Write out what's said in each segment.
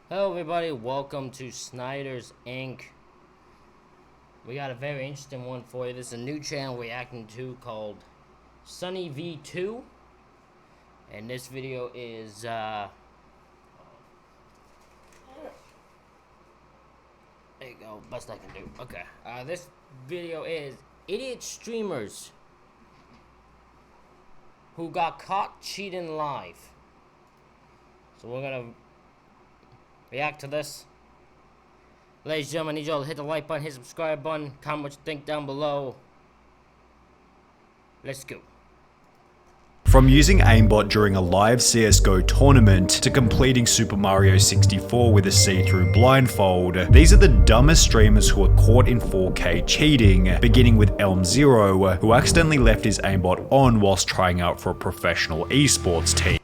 Hello everybody, welcome to Snyder's Inc. We got a very interesting one for you. This is a new channel we're reacting to called Sunny V2. And this video is there you go, best I can do. Okay. This video is idiot streamers who got caught cheating live. So we're gonna react to this. Ladies and gentlemen, I need y'all to hit the like button, hit the subscribe button, comment what you think down below. Let's go. From using aimbot during a live CSGO tournament to completing Super Mario 64 with a see-through blindfold, these are the dumbest streamers who are caught in 4K cheating, beginning with Elm0, who accidentally left his aimbot on whilst trying out for a professional esports team.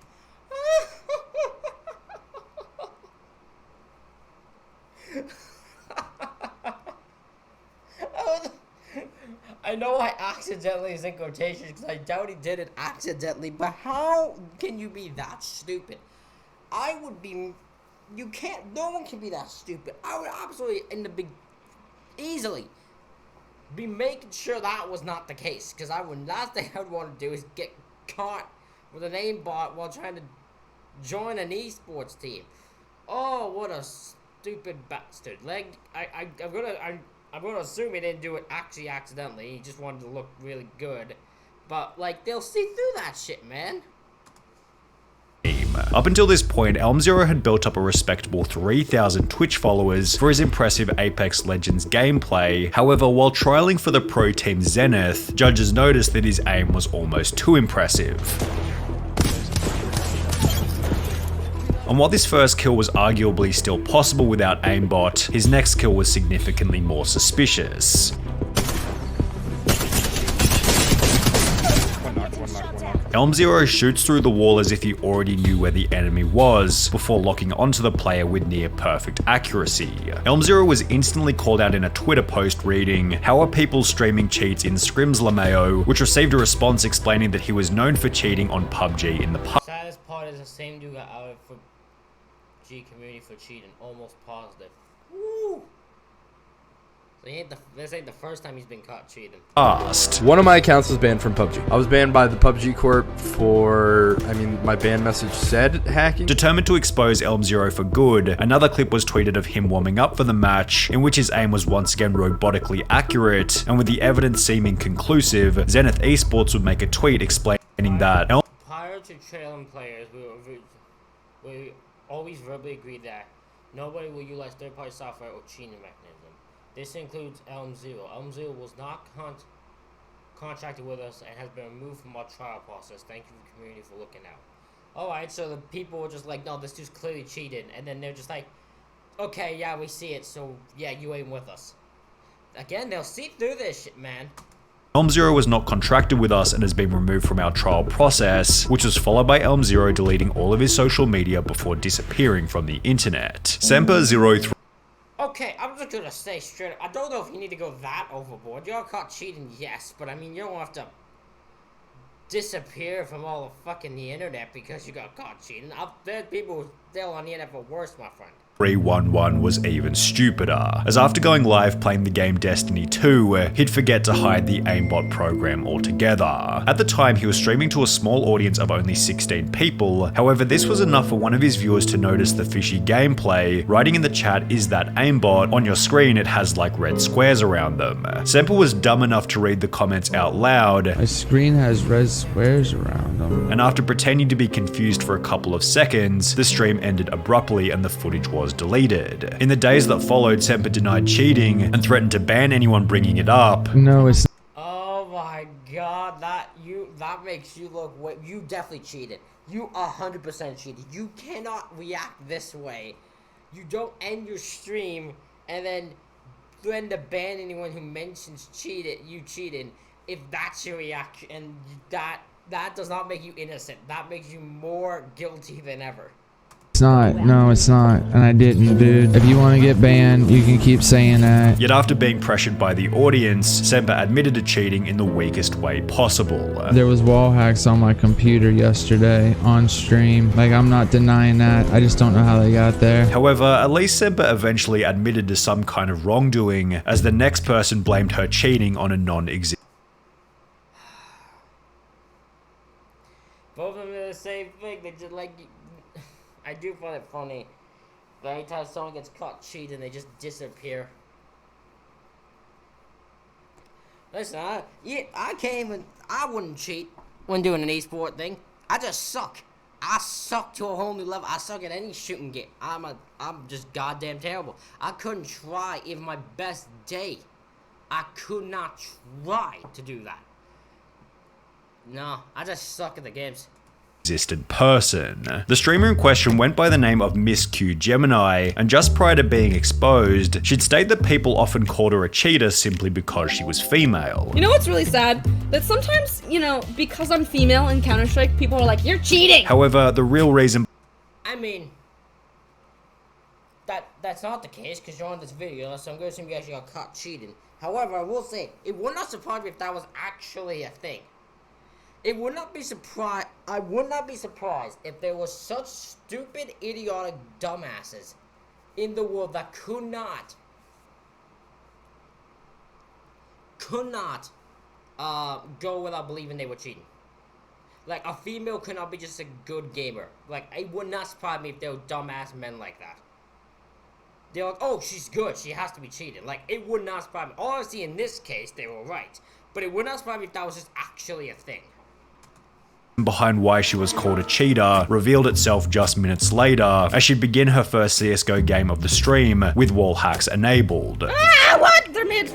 I know I accidentally is in quotations because I doubt he did it accidentally, but how can you be that stupid? I would be, you can't, no one can be that stupid. I would absolutely, easily be making sure that was not the case, because last thing I would want to do is get caught with an aimbot while trying to join an esports team. Oh, what a stupid bastard. I'm gonna assume he didn't do it actually accidentally. He just wanted to look really good. But, like, they'll see through that shit, man. Up until this point, Elm0 had built up a respectable 3,000 Twitch followers for his impressive Apex Legends gameplay. However, while trialing for the pro team Zenith, judges noticed that his aim was almost too impressive. And while this first kill was arguably still possible without aimbot, his next kill was significantly more suspicious. Elm0 shoots through the wall as if he already knew where the enemy was, before locking onto the player with near perfect accuracy. Elm0 was instantly called out in a Twitter post reading, "How are people streaming cheats in Scrims LMAO?" which received a response explaining that he was known for cheating on PUBG in the past. Saddest part is the same dude got outed for G community for cheating, almost positive. Woo! So this ain't the first time he's been caught cheating. One of my accounts was banned from PUBG. I was banned by the PUBG Corp for, my ban message said hacking. Determined to expose Elm0 for good, another clip was tweeted of him warming up for the match, in which his aim was once again robotically accurate, and with the evidence seeming conclusive, Zenith Esports would make a tweet explaining that prior to trailing players, we always verbally agreed that nobody will utilize third-party software or cheating mechanism. This includes Elm0. Elm0 was not contracted with us and has been removed from our trial process. Thank you, community, for looking out. Alright, so the people were just like, no, this dude's clearly cheated. And then they're just like, okay, yeah, we see it, so yeah, you ain't with us. Again, they'll see through this shit, man. Elm0 was not contracted with us and has been removed from our trial process, which was followed by Elm0 deleting all of his social media before disappearing from the internet. Semper03. Okay, I'm just gonna say straight up, I don't know if you need to go that overboard. You're caught cheating, yes, but you don't have to disappear from all the fucking the internet because you got caught cheating. There's people still on the internet for worse, my friend. 311 was even stupider, as after going live playing the game Destiny 2, he'd forget to hide the aimbot program altogether. At the time, he was streaming to a small audience of only 16 people, however this was enough for one of his viewers to notice the fishy gameplay, writing in the chat, "Is that aimbot? On your screen it has like red squares around them." Semper was dumb enough to read the comments out loud. "My screen has red squares around them." And after pretending to be confused for a couple of seconds, the stream ended abruptly and the footage was deleted. In the days that followed, Semper denied cheating and threatened to ban anyone bringing it up. No, it's Oh my god, that makes you look way, you definitely cheated. You 100% cheated. You cannot react this way. You don't end your stream and then threaten to ban anyone who mentions you cheated if that's your reaction, and that does not make you innocent. That makes you more guilty than ever. It's not. No, it's not. And I didn't, dude. If you want to get banned, you can keep saying that. Yet after being pressured by the audience, Semper admitted to cheating in the weakest way possible. There was wall hacks on my computer yesterday on stream. Like, I'm not denying that. I just don't know how they got there. However, at least Semper eventually admitted to some kind of wrongdoing, as the next person blamed her cheating on a non-existent. Both of them are the same thing. They just like. I do find it funny that anytime someone gets caught cheating, they just disappear. Listen, I wouldn't cheat when doing an esport thing. I just suck. I suck to a whole new level. I suck at any shooting game. I'm just goddamn terrible. I couldn't try even my best day. I could not try to do that. No, I just suck at the games. Person. The streamer in question went by the name of Miss Q Gemini, and just prior to being exposed, she'd state that people often called her a cheater simply because she was female. You know what's really sad? That sometimes, you know, because I'm female in Counter-Strike, people are like, you're cheating! However, the real reason... I mean, that's not the case, because you're on this video, so I'm going to assume you actually got caught cheating. However, I will say, it would not surprise me if that was actually a thing. I would not be surprised if there was such stupid, idiotic dumbasses in the world that could not go without believing they were cheating. Like, a female could not be just a good gamer. Like, it would not surprise me if there were dumbass men like that. They're like, oh, she's good, she has to be cheating. Like, it would not surprise me. Obviously, in this case, they were right. But it would not surprise me if that was just actually a thing. Behind why she was called a cheater revealed itself just minutes later, as she'd begin her first CSGO game of the stream with wall hacks enabled. Ah, what? They're mid.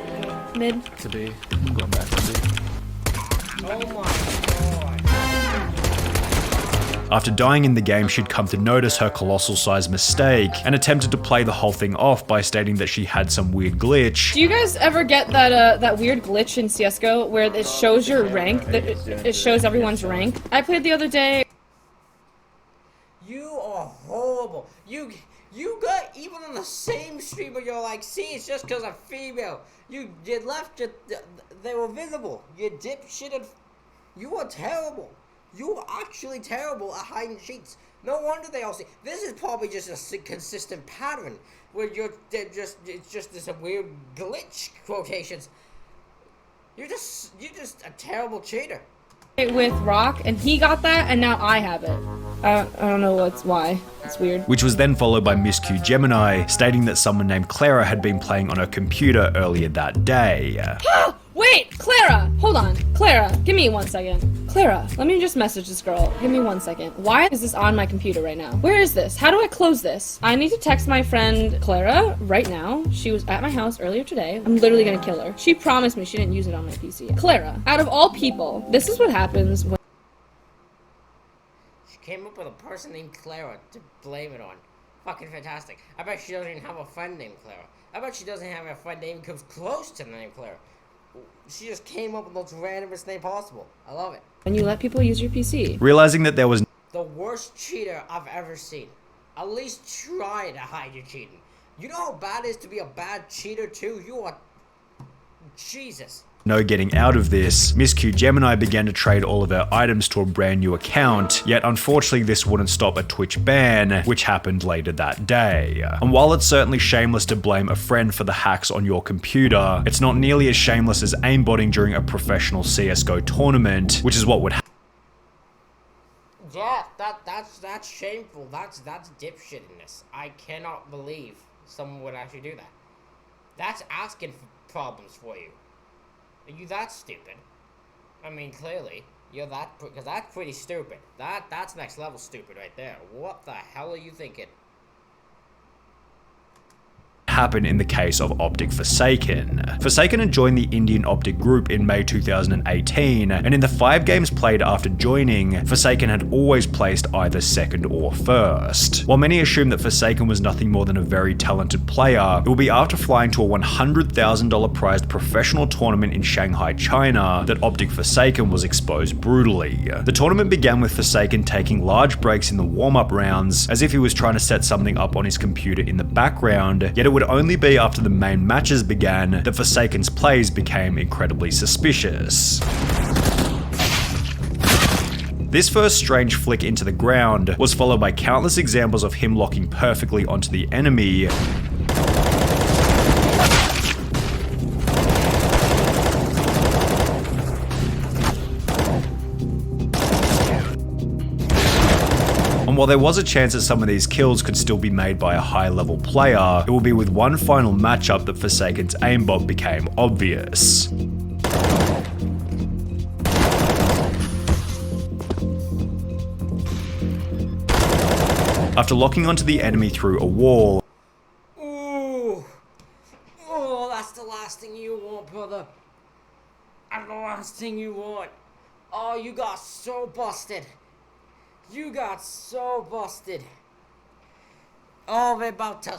Mid. To be. I'm going back to B. Oh my god. After dying in the game, she'd come to notice her colossal-sized mistake and attempted to play the whole thing off by stating that she had some weird glitch. Do you guys ever get that weird glitch in CSGO where it shows your rank, that it shows everyone's rank? I played the other day. You are horrible. You got even on the same stream where you're like, see, it's just because I'm female. You left it, they were visible. You dipshitted. You are terrible. You are actually terrible at hiding cheats. No wonder they all see. This is probably just a consistent pattern where it's just this weird glitch quotations. You're just a terrible cheater. With Rock, and he got that, and now I have it. I don't know why. It's weird. Which was then followed by Miss Q Gemini, stating that someone named Clara had been playing on her computer earlier that day. Wait, Clara! Hold on. Clara, give me 1 second. Clara, let me just message this girl. Give me 1 second. Why is this on my computer right now? Where is this? How do I close this? I need to text my friend Clara right now. She was at my house earlier today. I'm literally gonna kill her. She promised me she didn't use it on my PC. Clara, out of all people, this is what happens when... She came up with a person named Clara to blame it on. Fucking fantastic. I bet she doesn't even have a friend named Clara. I bet she doesn't have a friend name comes close to the name Clara. She just came up with the most randomest name possible. I love it. When you let people use your PC. Realizing that there was the worst cheater I've ever seen. At least try to hide your cheating. You know how bad it is to be a bad cheater too? You are... Jesus. no getting out of this, Miss Q Gemini began to trade all of her items to a brand new account, yet unfortunately this wouldn't stop a Twitch ban, which happened later that day. And while it's certainly shameless to blame a friend for the hacks on your computer, it's not nearly as shameless as aimbotting during a professional CSGO tournament, which is what would happen. Yeah, that's shameful. That's dipshittiness. I cannot believe someone would actually do that. That's asking for problems for you. Are you that stupid? I mean, clearly you're that, because that's pretty stupid. That's next level stupid right there. What the hell are you thinking? happen in the case of Optic Forsaken. Forsaken had joined the Indian Optic group in May 2018, and in the 5 games played after joining, Forsaken had always placed either second or first. While many assume that Forsaken was nothing more than a very talented player, it will be after flying to a $100,000 prized professional tournament in Shanghai, China, that Optic Forsaken was exposed brutally. The tournament began with Forsaken taking large breaks in the warm-up rounds, as if he was trying to set something up on his computer in the background, yet it would only be after the main matches began that Forsaken's plays became incredibly suspicious. This first strange flick into the ground was followed by countless examples of him locking perfectly onto the enemy, and while there was a chance that some of these kills could still be made by a high-level player, it will be with one final matchup that Forsaken's aimbot became obvious. After locking onto the enemy through a wall, Ooh. Oh, that's the last thing you want, brother. That's the last thing you want. Oh, you got so busted. You got so busted. Oh, they're about to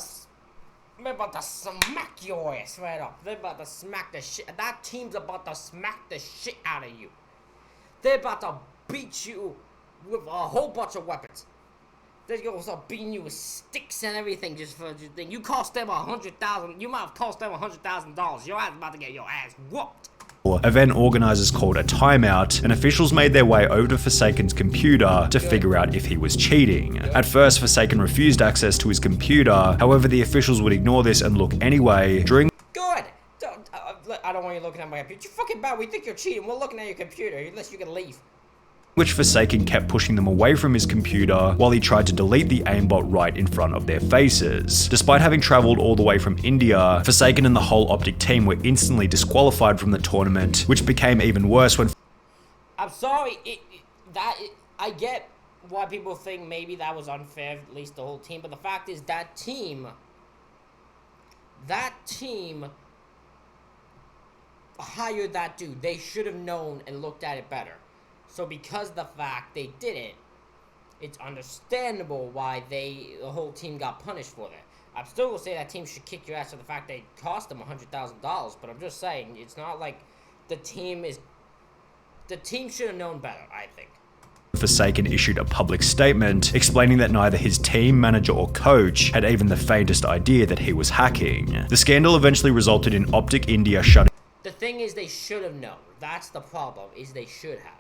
smack your ass right up. They're about to smack the shit. That team's about to smack the shit out of you. They're about to beat you with a whole bunch of weapons. They're gonna start beating you with sticks and everything just for your thing. You cost them $100,000. You might have cost them $100,000. Your ass about to get your ass whooped. event organizers called a timeout, and officials made their way over to Forsaken's computer to figure out if he was cheating. At first, Forsaken refused access to his computer, however the officials would ignore this and look anyway. During Good. I don't want you looking at my computer. You're fucking bad. We think you're cheating. We're looking at your computer unless you can leave. which Forsaken kept pushing them away from his computer while he tried to delete the aimbot right in front of their faces. Despite having travelled all the way from India, Forsaken and the whole Optic team were instantly disqualified from the tournament, which became even worse when I'm sorry. I get why people think maybe that was unfair, at least the whole team, but the fact is that team hired that dude. They should have known and looked at it better. So because of the fact they didn't, it's understandable why the whole team got punished for that. I'm still gonna say that team should kick your ass for the fact they cost them $100,000, but I'm just saying, it's not like the team should have known better, I think. Forsaken issued a public statement explaining that neither his team, manager, or coach had even the faintest idea that he was hacking. The scandal eventually resulted in Optic India shutting The thing is, they should have known. That's the problem, is they should have.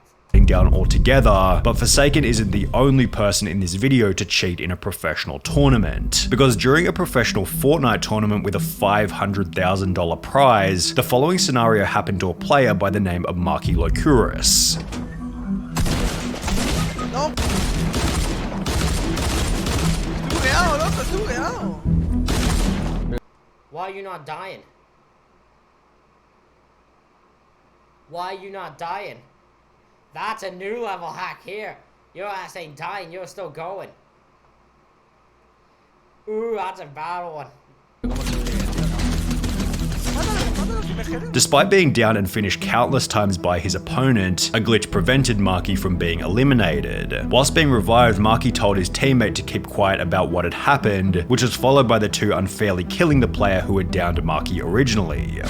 down altogether, but Forsaken isn't the only person in this video to cheat in a professional tournament, because during a professional Fortnite tournament with a $500,000 prize, the following scenario happened to a player by the name of Marky Locuris. No. Surreal, loco, surreal. Why are you not dying? Why are you not dying? That's a new level hack here. Your ass ain't dying, you're still going. Ooh, that's a bad one. Despite being down and finished countless times by his opponent, a glitch prevented Marky from being eliminated. Whilst being revived, Marky told his teammate to keep quiet about what had happened, which was followed by the two unfairly killing the player who had downed Marky originally.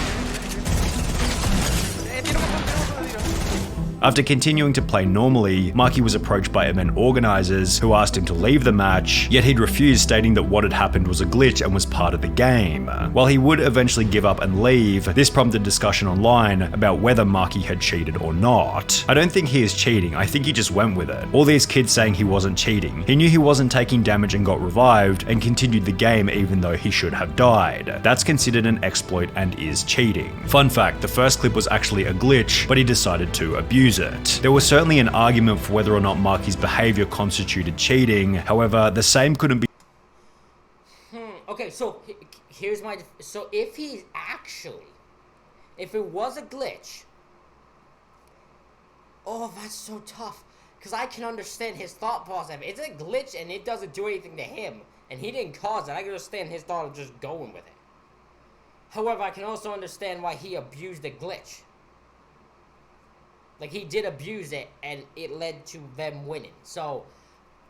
After continuing to play normally, Marky was approached by event organizers who asked him to leave the match, yet he'd refused, stating that what had happened was a glitch and was part of the game. While he would eventually give up and leave, this prompted discussion online about whether Marky had cheated or not. I don't think he is cheating, I think he just went with it. All these kids saying he wasn't cheating. He knew he wasn't taking damage and got revived, and continued the game even though he should have died. That's considered an exploit and is cheating. Fun fact, the first clip was actually a glitch, but he decided to abuse it. There was certainly an argument for whether or not Marky's behavior constituted cheating, however, the same couldn't be. Okay, so here's my... So if it was a glitch... Oh, that's so tough. Because I can understand his thought process. If it's a glitch and it doesn't do anything to him, and he didn't cause it, I can understand his thought of just going with it. However, I can also understand why he abused the glitch. Like, he did abuse it, and it led to them winning. So,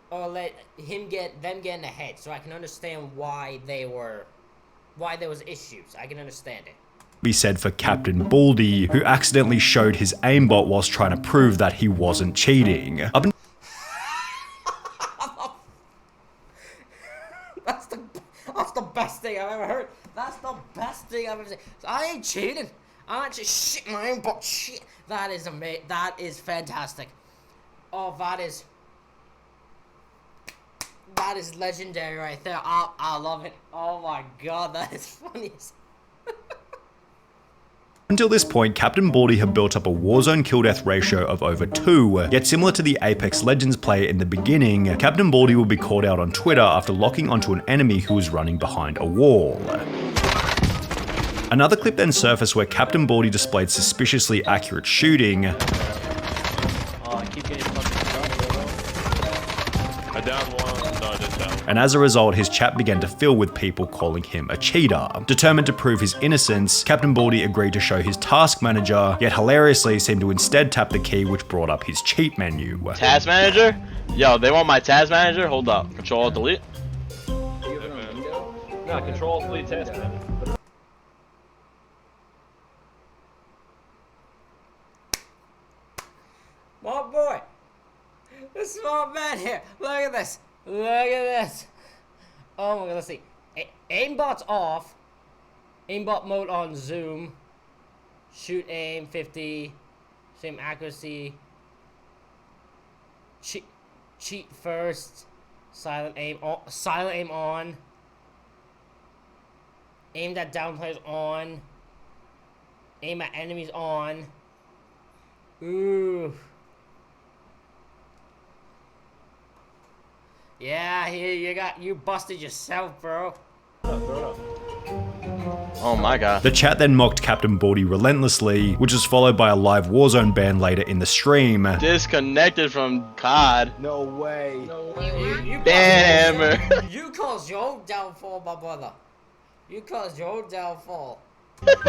or let them getting ahead. So I can understand why there was issues. I can understand it. Be said for Captain Baldy, who accidentally showed his aimbot whilst trying to prove that he wasn't cheating. That's the best thing I've ever heard. That's the best thing I've ever seen. So I ain't cheating. I ain't just shit my aimbot. Shit. That is amazing. That is fantastic. Oh, that is legendary right there. I love it. Oh my god, that is funny. Until this point, Captain Baldy had built up a Warzone kill-death ratio of over 2, yet similar to the Apex Legends player in the beginning, Captain Baldy would be called out on Twitter after locking onto an enemy who was running behind a wall. Another clip then surfaced where Captain Baldy displayed suspiciously accurate shooting, and as a result, his chat began to fill with people calling him a cheater. Determined to prove his innocence, Captain Baldy agreed to show his task manager, yet hilariously seemed to instead tap the key which brought up his cheat menu. Task manager? Yo, they want my task manager? Hold up. Control delete? No, control delete task manager. My boy. This smart man here. Look at this. Look at this. Oh my god, let's see. Aimbot's off. Aimbot mode on zoom. Shoot aim 50. Same accuracy. Cheat first. Silent aim on. Aimed at down players on. Aim at enemies on. Ooh. Yeah, you busted yourself, bro. Oh my god. The chat then mocked Captain Baldy relentlessly, which was followed by a live Warzone ban later in the stream. Disconnected from COD. No way. Damn. You caused your downfall, my brother. You caused your downfall.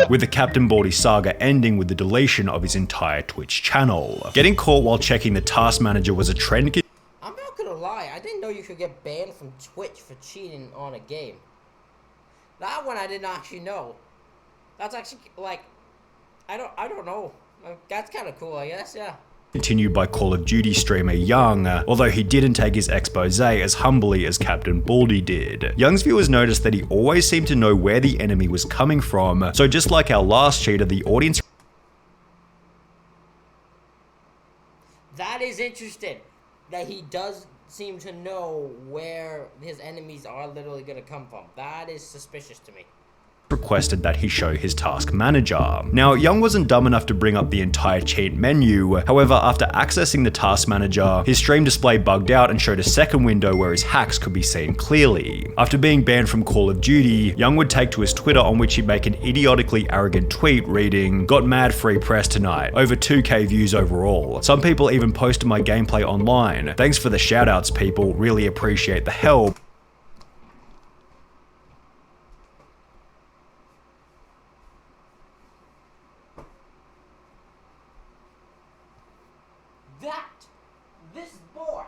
With the Captain Baldy saga ending with the deletion of his entire Twitch channel. Getting caught while checking the task manager was a trend. I'm not gonna lie, I didn't know you could get banned from Twitch for cheating on a game. That one I didn't actually know. That's actually, like, I don't know. That's kind of cool, I guess, yeah. Continued by Call of Duty streamer Young, although he didn't take his expose as humbly as Captain Baldy did. Young's viewers noticed that he always seemed to know where the enemy was coming from, so just like our last cheater, the audience... That is interesting, that he does seem to know where his enemies are literally gonna come from. That is suspicious to me. Requested that he show his task manager. Now, Young wasn't dumb enough to bring up the entire cheat menu. However, after accessing the task manager, his stream display bugged out and showed a second window where his hacks could be seen clearly. After being banned from Call of Duty, Young would take to his Twitter, on which he'd make an idiotically arrogant tweet reading, "Got mad free press tonight, over 2k views overall. Some people even posted my gameplay online. Thanks for the shoutouts, people, really appreciate the help." This boy,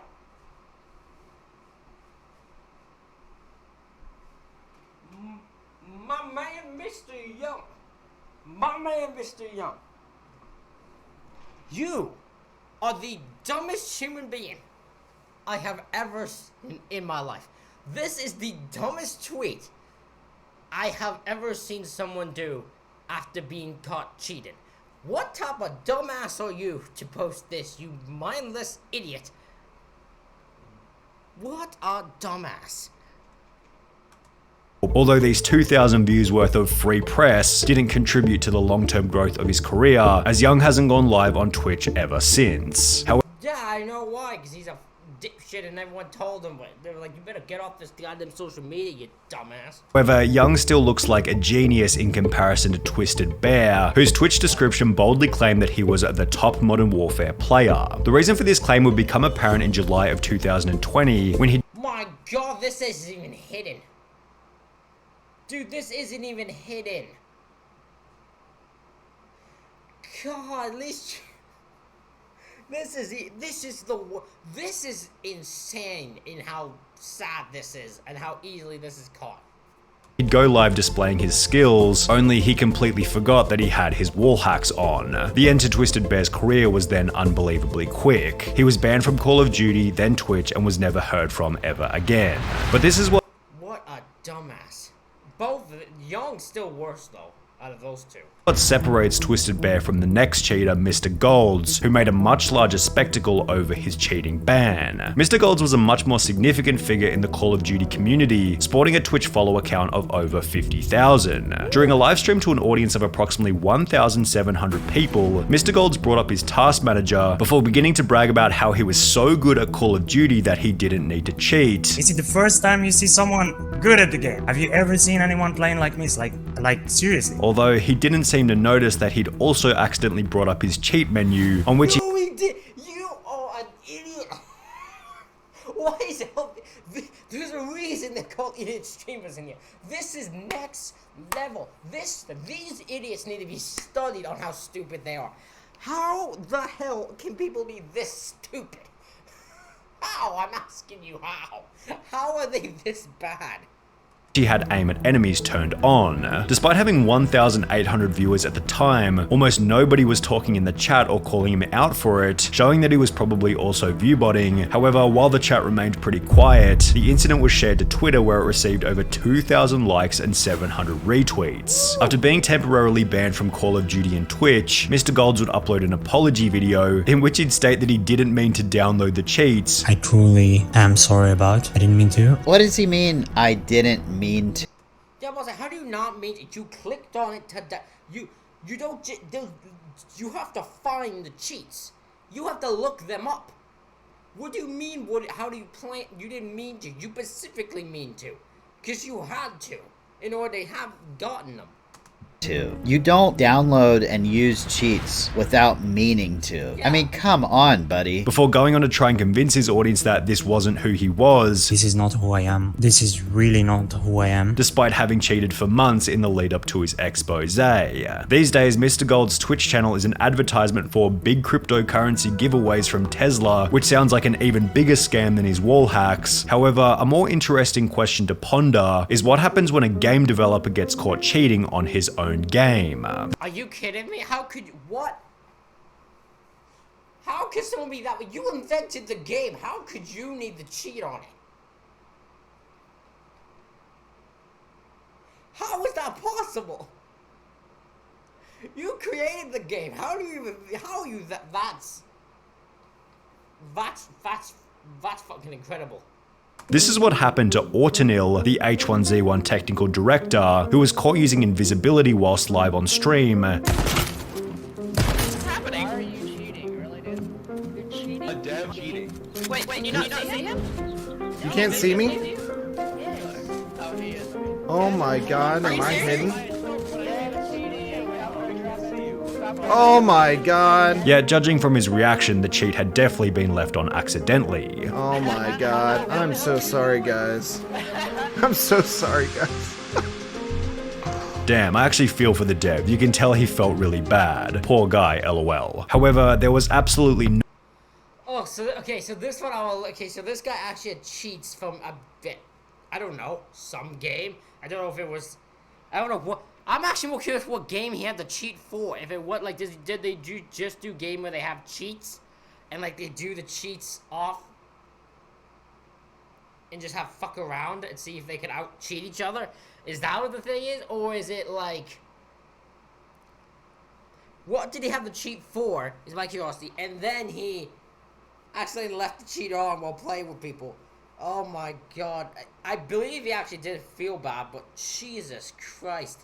my man Mr. Young, you are the dumbest human being I have ever seen in my life. This is the dumbest tweet I have ever seen someone do after being caught cheating. What type of dumbass are you to post this, you mindless idiot? What a dumbass. Although these 2,000 views worth of free press didn't contribute to the long-term growth of his career, as Young hasn't gone live on Twitch ever since. However, Yeah, I know why, because he's a dipshit and everyone told him, they were like, you better get off this goddamn social media, you dumbass. Young still looks like a genius in comparison to Twisted Bear, whose Twitch description boldly claimed that he was the top Modern Warfare player. The reason for this claim would become apparent in July of 2020 when he... My god, this isn't even hidden. Dude, this isn't even hidden. God, at least this is insane in how sad this is and how easily this is caught. He'd go live displaying his skills, only he completely forgot that he had his wall hacks on. The end to Twisted Bear's career was then unbelievably quick. He was banned from Call of Duty, then Twitch, and was never heard from ever again. But this is what a dumbass. Both Young's still worse though, out of those two. What separates Twisted Bear from the next cheater, Mr. Golds, who made a much larger spectacle over his cheating ban. Mr. Golds was a much more significant figure in the Call of Duty community, sporting a Twitch follower count of over 50,000. During a live stream to an audience of approximately 1,700 people, Mr. Golds brought up his task manager before beginning to brag about how he was so good at Call of Duty that he didn't need to cheat. Is it the first time you see someone good at the game? Have you ever seen anyone playing like me? Like seriously? Although he didn't seem to notice that he'd also accidentally brought up his cheat menu, on which No, he did. You are an idiot. Why is it? There's a reason they're called idiot streamers in here. This is next level. These idiots need to be studied on how stupid they are. How the hell can people be this stupid? How? I'm asking you how. How are they this bad? he had aim at enemies turned on. Despite having 1,800 viewers at the time, almost nobody was talking in the chat or calling him out for it, showing that he was probably also viewbotting. However, while the chat remained pretty quiet, the incident was shared to Twitter where it received over 2,000 likes and 700 retweets. After being temporarily banned from Call of Duty and Twitch, Mr. Golds would upload an apology video in which he'd state that he didn't mean to download the cheats. I truly am sorry about. I didn't mean to. What does he mean, I didn't mean to? Yeah, but how do you not mean it? You clicked on it to you don't you have to find the cheats. You have to look them up. What do you mean? How do you plan? You didn't mean to. You specifically mean to, because you had to in order to have gotten them. You don't download and use cheats without meaning to. Yeah. I mean, come on, buddy. Before going on to try and convince his audience that this wasn't who he was, This is not who I am. This is really not who I am. despite having cheated for months in the lead up to his expose. These days, Mr. Gold's Twitch channel is an advertisement for big cryptocurrency giveaways from Tesla, which sounds like an even bigger scam than his wall hacks. However, a more interesting question to ponder is what happens when a game developer gets caught cheating on his own game. Are you kidding me? How could you? What? How could someone be that way? You invented the game. How could you need to cheat on it? How is that possible? You created the game. How do you even? How are you that? That's fucking incredible. This is what happened to Autonil, the H1Z1 technical director, who was caught using invisibility whilst live on stream. What's happening? Why are you cheating? Really, dude? You're cheating? A dev cheating. Wait, you not see him? You can't see me? Oh my god, am I hidden? Oh my god. Yet, judging from his reaction, the cheat had definitely been left on accidentally. Oh my god. I'm so sorry, guys. I'm so sorry, guys. Damn, I actually feel for the dev. You can tell he felt really bad. Poor guy, lol. However, there was absolutely no Oh, so this one so this guy actually had cheats from a bit, I don't know, some game. I don't know if it was, I don't know what. I'm actually more curious what game he had the cheat for. If it was like, did they just do game where they have cheats, and like they do the cheats off, and just have fuck around and see if they can out cheat each other? Is that what the thing is, or is it like, what did he have the cheat for? Is my curiosity, and then he accidentally left the cheat on while playing with people. Oh my god, I believe he actually did feel bad, but Jesus Christ.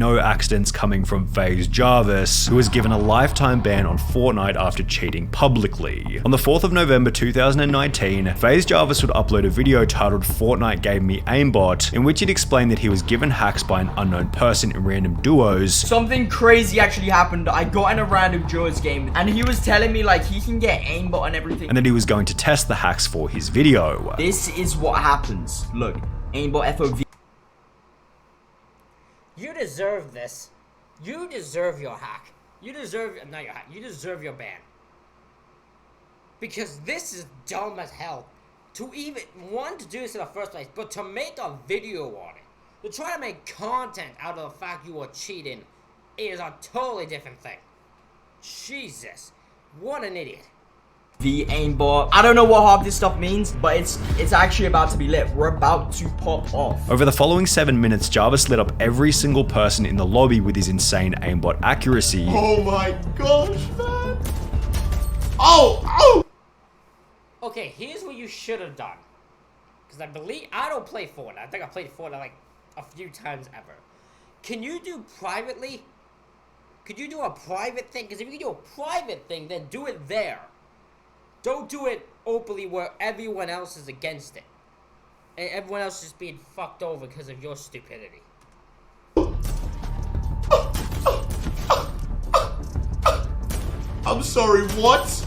accidents coming from FaZe Jarvis, who was given a lifetime ban on Fortnite after cheating publicly. On the 4th of November 2019, FaZe Jarvis would upload a video titled "Fortnite Gave Me Aimbot," in which he'd explained that he was given hacks by an unknown person in random duos. Something crazy actually happened. I got in a random duos game, and he was telling me like he can get aimbot and everything. And that he was going to test the hacks for his video. This is what happens. Look, aimbot FOV. You deserve this. You deserve your hack. You deserve you deserve your ban. Because this is dumb as hell. To even want to do this in the first place, but to make a video on it, to try to make content out of the fact you are cheating, is a totally different thing. Jesus, what an idiot. The aimbot. I don't know what half this stuff means, but it's actually about to be lit. We're about to pop off. Over the following 7 minutes, Jarvis lit up every single person in the lobby with his insane aimbot accuracy. Oh my gosh, man. Oh! Okay, here's what you should have done. Because I don't play Fortnite. I think I played Fortnite like a few times ever. Can you do privately? Could you do a private thing? Because if you can do a private thing, then do it there. Don't do it openly where everyone else is against it. And everyone else is being fucked over because of your stupidity. I'm sorry, what?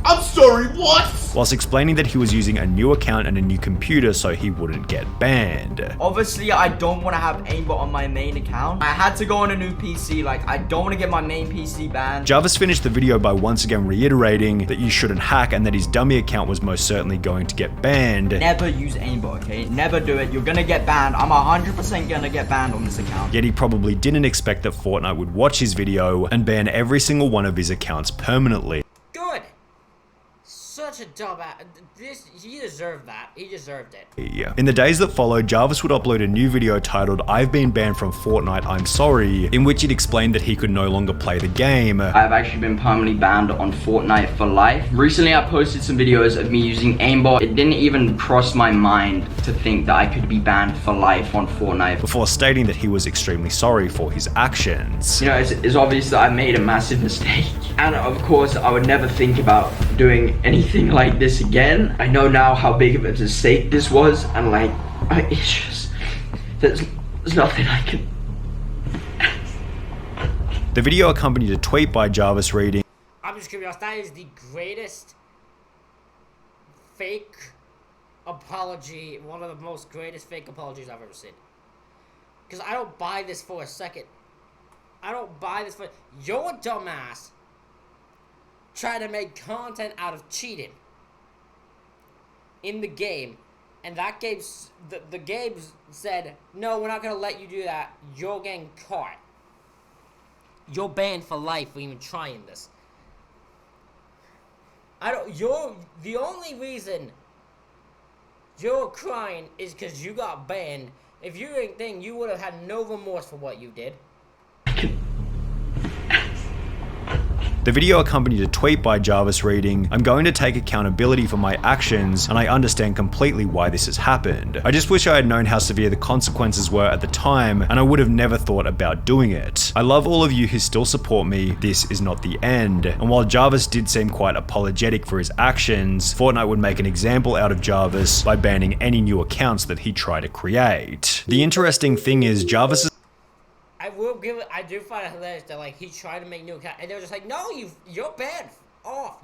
I'm sorry, what? Whilst explaining that he was using a new account and a new computer so he wouldn't get banned. Obviously, I don't want to have aimbot on my main account. I had to go on a new PC. Like, I don't want to get my main PC banned. Jarvis finished the video by once again reiterating that you shouldn't hack and that his dummy account was most certainly going to get banned. Never use aimbot, okay? Never do it. You're gonna get banned. I'm 100% gonna get banned on this account. Yet he probably didn't expect that Fortnite would watch his video and ban every single one of his accounts permanently. Good. Such a dumbass. He deserved that. He deserved it. Yeah. In the days that followed, Jarvis would upload a new video titled "I've been banned from Fortnite, I'm sorry," in which he'd explained that he could no longer play the game. I've actually been permanently banned on Fortnite for life. Recently, I posted some videos of me using aimbot. It didn't even cross my mind to think that I could be banned for life on Fortnite. Before stating that he was extremely sorry for his actions. You know, it's obvious that I made a massive mistake. And of course, I would never think about doing anything like this again. I know now how big of a mistake this was, and like, it's just, there's nothing I can. The video accompanied a tweet by Jarvis reading, I'm just curious, that is the greatest fake apology, one of the most greatest fake apologies I've ever seen. Because I don't buy this for a second. I don't buy this for... You're a dumbass trying to make content out of cheating in the game, and that game, the game said, no, we're not gonna let you do that. You're getting caught. You're banned for life for even trying this. The only reason you're crying is because you got banned. If you didn't think, you would have had no remorse for what you did. The video accompanied a tweet by Jarvis reading, "I'm going to take accountability for my actions, and I understand completely why this has happened. I just wish I had known how severe the consequences were at the time, and I would have never thought about doing it. I love all of you who still support me. This is not the end." And while Jarvis did seem quite apologetic for his actions, Fortnite would make an example out of Jarvis by banning any new accounts that he tried to create. The interesting thing is, Jarvis I do find it hilarious that like he tried to make new account and they were just like, no, you're banned.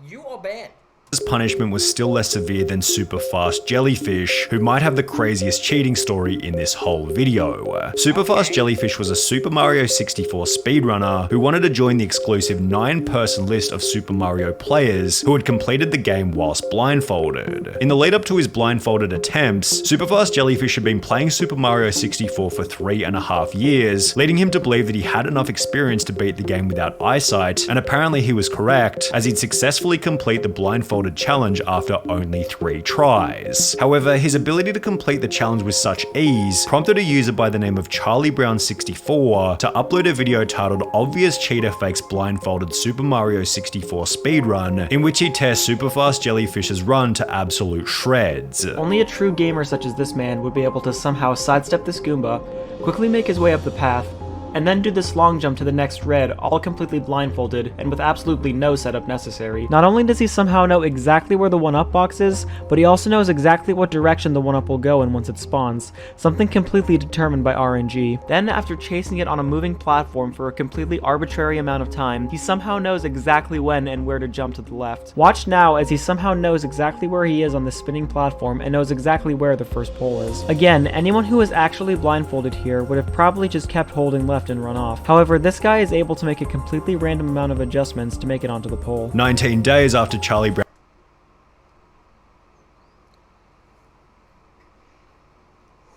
You are banned. His punishment was still less severe than Super Fast Jellyfish, who might have the craziest cheating story in this whole video. Super Fast Jellyfish was a Super Mario 64 speedrunner who wanted to join the exclusive 9-person list of Super Mario players who had completed the game whilst blindfolded. In the lead up to his blindfolded attempts, Super Fast Jellyfish had been playing Super Mario 64 for 3.5 years, leading him to believe that he had enough experience to beat the game without eyesight, and apparently he was correct, as he'd successfully complete the blindfolded challenge after only 3 tries. However, his ability to complete the challenge with such ease prompted a user by the name of Charlie Brown 64 to upload a video titled "Obvious Cheater Fakes Blindfolded Super Mario 64 Speedrun," in which he tears Super Fast Jellyfish's run to absolute shreds. Only a true gamer such as this man would be able to somehow sidestep this Goomba, quickly make his way up the path, and then do this long jump to the next red, all completely blindfolded, and with absolutely no setup necessary. Not only does he somehow know exactly where the 1-up box is, but he also knows exactly what direction the 1-up will go in once it spawns, something completely determined by RNG. Then, after chasing it on a moving platform for a completely arbitrary amount of time, he somehow knows exactly when and where to jump to the left. Watch now as he somehow knows exactly where he is on the spinning platform and knows exactly where the first pole is. Again, anyone who was actually blindfolded here would have probably just kept holding left left and run off. However, this guy is able to make a completely random amount of adjustments to make it onto the poll. 19 days after Charlie Brown.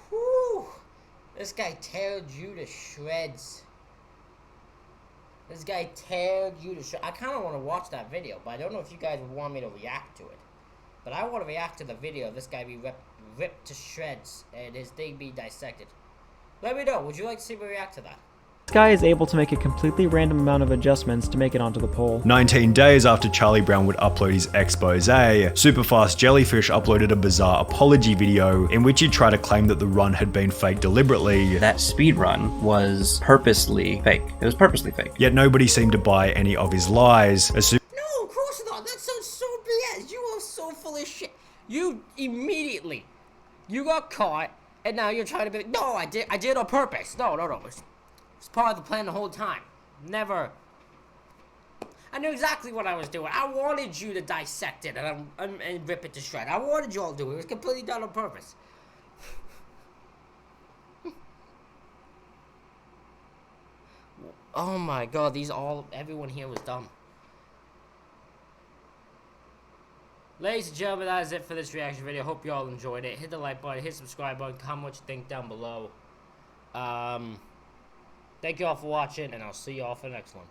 Whew. This guy teared you to shreds. This guy teared you to shreds. I kind of want to watch that video, but I don't know if you guys would want me to react to it. But I want to react to the video of this guy be ripped to shreds and his thing be dissected. Let me know. Would you like to see me react to that? This guy is able to make a completely random amount of adjustments to make it onto the poll. 19 days after Charlie Brown would upload his expose, Superfast Jellyfish uploaded a bizarre apology video in which he tried to claim that the run had been faked deliberately. That speed run was purposely fake. It was purposely fake. Yet nobody seemed to buy any of his lies. As No, of course not. That sounds so BS. You are so full of shit. You immediately, you got caught, and now you're trying to be. No, I did on purpose. No. It's part of the plan the whole time. Never. I knew exactly what I was doing. I wanted you to dissect it and rip it to shreds. I wanted you all to do it. It was completely done on purpose. Oh my god, everyone here was dumb. Ladies and gentlemen, that is it for this reaction video. Hope you all enjoyed it. Hit the like button, hit subscribe button, comment what you think down below. Thank you all for watching, and I'll see you all for the next one.